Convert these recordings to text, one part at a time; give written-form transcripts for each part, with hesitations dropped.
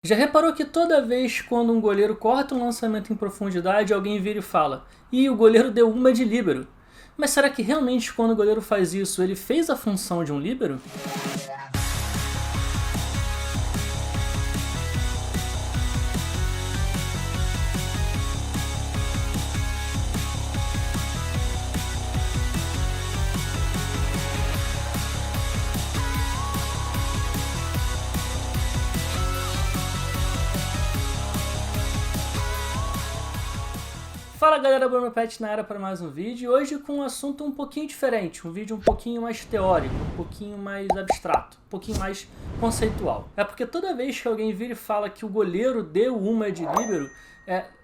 Já reparou que toda vez quando um goleiro corta um lançamento em profundidade, alguém vira e fala: "Ih, o goleiro deu uma de líbero"? Mas será que realmente quando o goleiro faz isso, ele fez a função de um líbero? Fala galera, Bruno Pet na área para mais um vídeo, e hoje com um assunto um pouquinho diferente, um vídeo um pouquinho mais teórico, um pouquinho mais abstrato, um pouquinho mais conceitual. É porque toda vez que alguém vira e fala que o goleiro deu uma de líbero,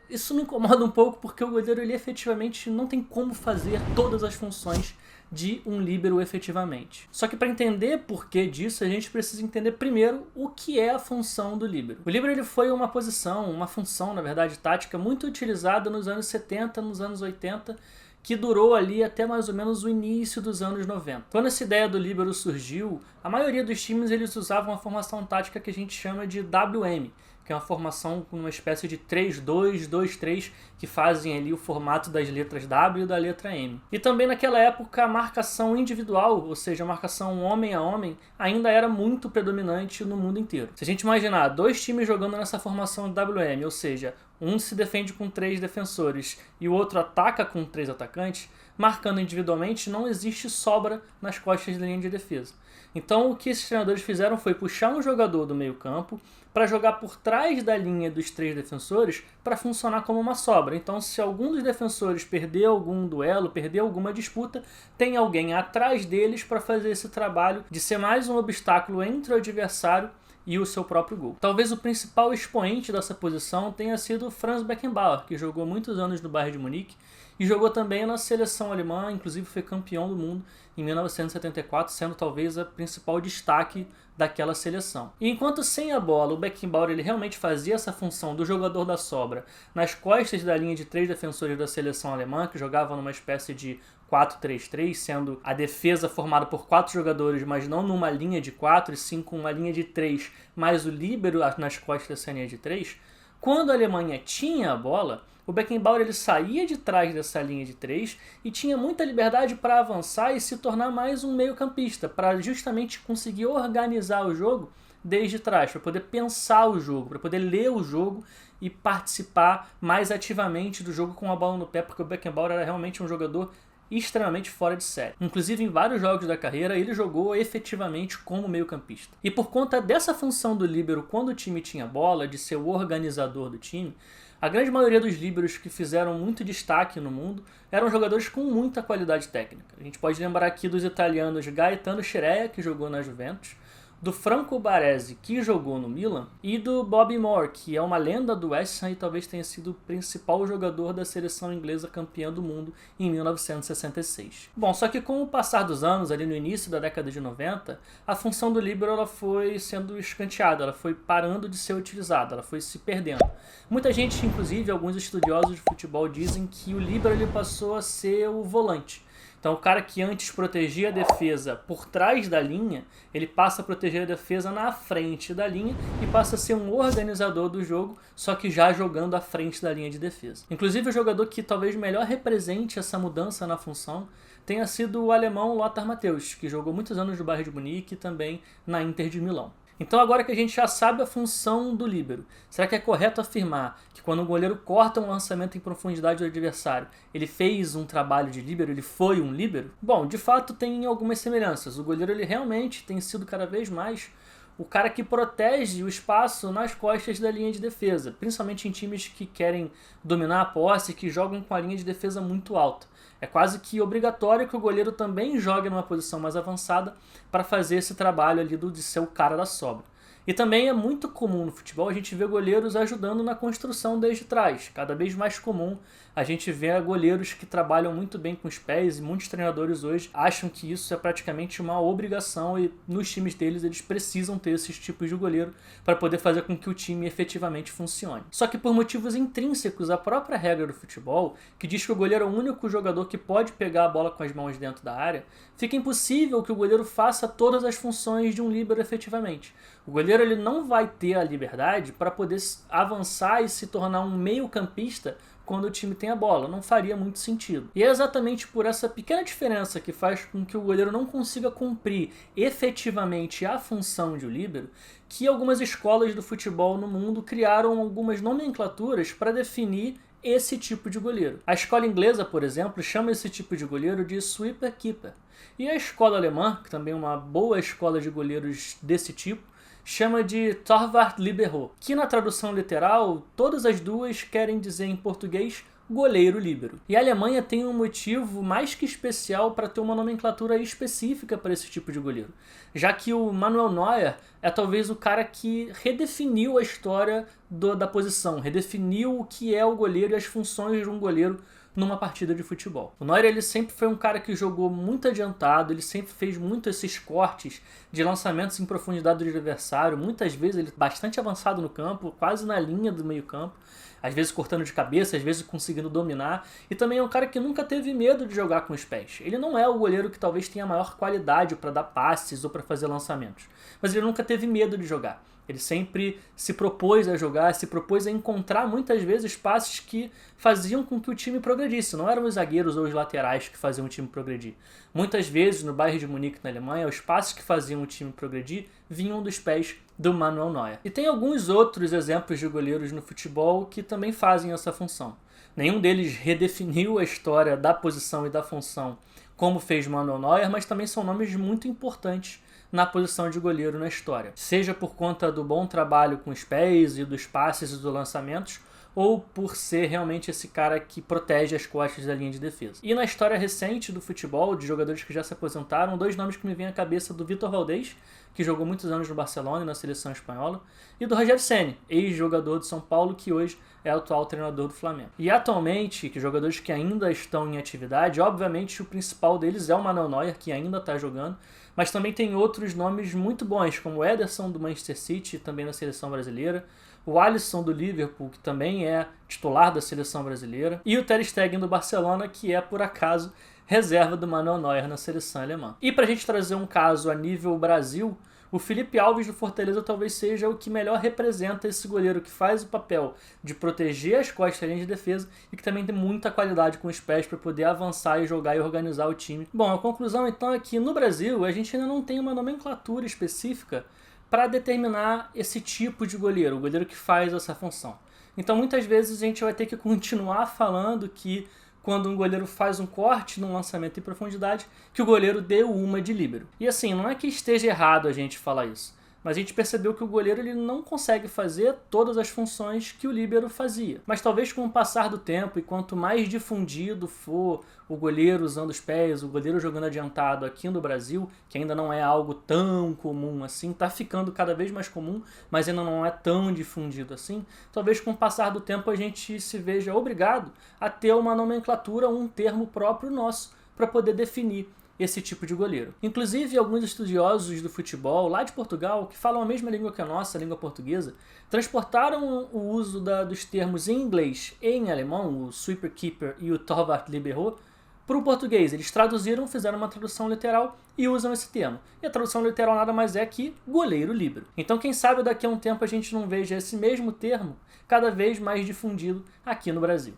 isso me incomoda um pouco porque o goleiro ele efetivamente não tem como fazer todas as funções de um líbero efetivamente. Só que para entender por que disso, a gente precisa entender primeiro o que é a função do líbero. O líbero ele foi uma posição, uma função, na verdade, tática muito utilizada nos anos 70, nos anos 80, que durou ali até mais ou menos o início dos anos 90. Quando essa ideia do líbero surgiu, a maioria dos times eles usavam uma formação tática que a gente chama de WM, que é uma formação com uma espécie de 3-2-2-3 que fazem ali o formato das letras W e da letra M. E também naquela época a marcação individual, ou seja, a marcação homem a homem, ainda era muito predominante no mundo inteiro. Se a gente imaginar dois times jogando nessa formação WM, ou seja, um se defende com 3 defensores e o outro ataca com 3 atacantes, marcando individualmente não existe sobra nas costas da linha de defesa. Então o que esses treinadores fizeram foi puxar um jogador do meio campo para jogar por trás da linha dos 3 defensores para funcionar como uma sobra. Então se algum dos defensores perder algum duelo, perder alguma disputa, tem alguém atrás deles para fazer esse trabalho de ser mais um obstáculo entre o adversário e o seu próprio gol. Talvez o principal expoente dessa posição tenha sido Franz Beckenbauer, que jogou muitos anos no Bayern de Munique e jogou também na seleção alemã, inclusive foi campeão do mundo em 1974, sendo talvez o principal destaque daquela seleção. E enquanto sem a bola o Beckenbauer ele realmente fazia essa função do jogador da sobra nas costas da linha de 3 defensores da seleção alemã, que jogavam numa espécie de 4-3-3, sendo a defesa formada por 4 jogadores, mas não numa linha de 4, e sim com uma linha de 3, mais o líbero nas costas dessa linha de 3. Quando a Alemanha tinha a bola, o Beckenbauer ele saía de trás dessa linha de 3 e tinha muita liberdade para avançar e se tornar mais um meio-campista, para justamente conseguir organizar o jogo desde trás, para poder pensar o jogo, para poder ler o jogo e participar mais ativamente do jogo com a bola no pé, porque o Beckenbauer era realmente um jogador extremamente fora de série. Inclusive em vários jogos da carreira ele jogou efetivamente como meio-campista. E por conta dessa função do líbero quando o time tinha bola, de ser o organizador do time, a grande maioria dos líberos que fizeram muito destaque no mundo eram jogadores com muita qualidade técnica. A gente pode lembrar aqui dos italianos Gaetano Scirea, que jogou na Juventus, do Franco Baresi, que jogou no Milan, e do Bobby Moore, que é uma lenda do West Ham e talvez tenha sido o principal jogador da seleção inglesa campeã do mundo em 1966. Bom, só que com o passar dos anos, ali no início da década de 90, a função do líbero ela foi sendo escanteada, ela foi parando de ser utilizada, ela foi se perdendo. Muita gente, inclusive alguns estudiosos de futebol, dizem que o líbero ele passou a ser o volante. Então o cara que antes protegia a defesa por trás da linha, ele passa a proteger a defesa na frente da linha e passa a ser um organizador do jogo, só que já jogando à frente da linha de defesa. Inclusive o jogador que talvez melhor represente essa mudança na função tenha sido o alemão Lothar Matthäus, que jogou muitos anos no Bayern de Munique e também na Inter de Milão. Então agora que a gente já sabe a função do líbero, será que é correto afirmar que quando o goleiro corta um lançamento em profundidade do adversário, ele fez um trabalho de líbero, ele foi um líbero? Bom, de fato tem algumas semelhanças. O goleiro ele realmente tem sido cada vez mais o cara que protege o espaço nas costas da linha de defesa, principalmente em times que querem dominar a posse e que jogam com a linha de defesa muito alta. É quase que obrigatório que o goleiro também jogue numa posição mais avançada para fazer esse trabalho ali de ser o cara da sobra. E também é muito comum no futebol a gente ver goleiros ajudando na construção desde trás. Cada vez mais comum a gente vê goleiros que trabalham muito bem com os pés e muitos treinadores hoje acham que isso é praticamente uma obrigação e nos times deles eles precisam ter esses tipos de goleiro para poder fazer com que o time efetivamente funcione. Só que por motivos intrínsecos à própria regra do futebol, que diz que o goleiro é o único jogador que pode pegar a bola com as mãos dentro da área, fica impossível que o goleiro faça todas as funções de um líbero efetivamente. O goleiro ele não vai ter a liberdade para poder avançar e se tornar um meio-campista quando o time tem a bola. Não faria muito sentido. E é exatamente por essa pequena diferença que faz com que o goleiro não consiga cumprir efetivamente a função de um líbero que algumas escolas do futebol no mundo criaram algumas nomenclaturas para definir esse tipo de goleiro. A escola inglesa, por exemplo, chama esse tipo de goleiro de sweeper keeper. E a escola alemã, que também é uma boa escola de goleiros desse tipo, chama de Torwart Libero, que na tradução literal, todas as duas querem dizer em português goleiro líbero. E a Alemanha tem um motivo mais que especial para ter uma nomenclatura específica para esse tipo de goleiro, já que o Manuel Neuer é talvez o cara que redefiniu a história da posição, redefiniu o que é o goleiro e as funções de um goleiro numa partida de futebol. O Neuer ele sempre foi um cara que jogou muito adiantado, ele sempre fez muito esses cortes de lançamentos em profundidade do adversário, muitas vezes ele bastante avançado no campo, quase na linha do meio campo, às vezes cortando de cabeça, às vezes conseguindo dominar, e também é um cara que nunca teve medo de jogar com os pés. Ele não é o goleiro que talvez tenha maior qualidade para dar passes ou para fazer lançamentos, mas ele nunca teve medo de jogar. Ele sempre se propôs a jogar, se propôs a encontrar muitas vezes passes que faziam com que o time progredisse. Não eram os zagueiros ou os laterais que faziam o time progredir. Muitas vezes, no Bayern de Munique, na Alemanha, os passes que faziam o time progredir vinham dos pés do Manuel Neuer. E tem alguns outros exemplos de goleiros no futebol que também fazem essa função. Nenhum deles redefiniu a história da posição e da função como fez Manuel Neuer, mas também são nomes muito importantes na posição de goleiro na história. Seja por conta do bom trabalho com os pés e dos passes e dos lançamentos, ou por ser realmente esse cara que protege as costas da linha de defesa. E na história recente do futebol, de jogadores que já se aposentaram, dois nomes que me vêm à cabeça do Vitor Valdés, que jogou muitos anos no Barcelona e na seleção espanhola, e do Rogério Ceni, ex-jogador de São Paulo, que hoje é o atual treinador do Flamengo. E atualmente, que jogadores que ainda estão em atividade, obviamente o principal deles é o Manuel Neuer, que ainda está jogando, mas também tem outros nomes muito bons, como o Ederson do Manchester City, também na seleção brasileira, o Alisson do Liverpool, que também é titular da seleção brasileira, e o Ter Stegen do Barcelona, que é, por acaso, reserva do Manuel Neuer na seleção alemã. E para a gente trazer um caso a nível Brasil, o Felipe Alves do Fortaleza talvez seja o que melhor representa esse goleiro que faz o papel de proteger as costas da linha de defesa e que também tem muita qualidade com os pés para poder avançar e jogar e organizar o time. Bom, a conclusão então é que no Brasil a gente ainda não tem uma nomenclatura específica para determinar esse tipo de goleiro, o goleiro que faz essa função. Então muitas vezes a gente vai ter que continuar falando que quando um goleiro faz um corte num lançamento em profundidade, que o goleiro deu uma de líbero. E assim, não é que esteja errado a gente falar isso, mas a gente percebeu que o goleiro ele não consegue fazer todas as funções que o líbero fazia. Mas talvez com o passar do tempo, e quanto mais difundido for o goleiro usando os pés, o goleiro jogando adiantado aqui no Brasil, que ainda não é algo tão comum assim, está ficando cada vez mais comum, mas ainda não é tão difundido assim, talvez com o passar do tempo a gente se veja obrigado a ter uma nomenclatura, um termo próprio nosso, para poder definir esse tipo de goleiro. Inclusive, alguns estudiosos do futebol lá de Portugal, que falam a mesma língua que a nossa, a língua portuguesa, transportaram o uso dos termos em inglês e em alemão, o sweeper keeper e o Torwart Libero, para o português. Eles traduziram, fizeram uma tradução literal e usam esse termo. E a tradução literal nada mais é que goleiro líbero. Então quem sabe daqui a um tempo a gente não veja esse mesmo termo cada vez mais difundido aqui no Brasil.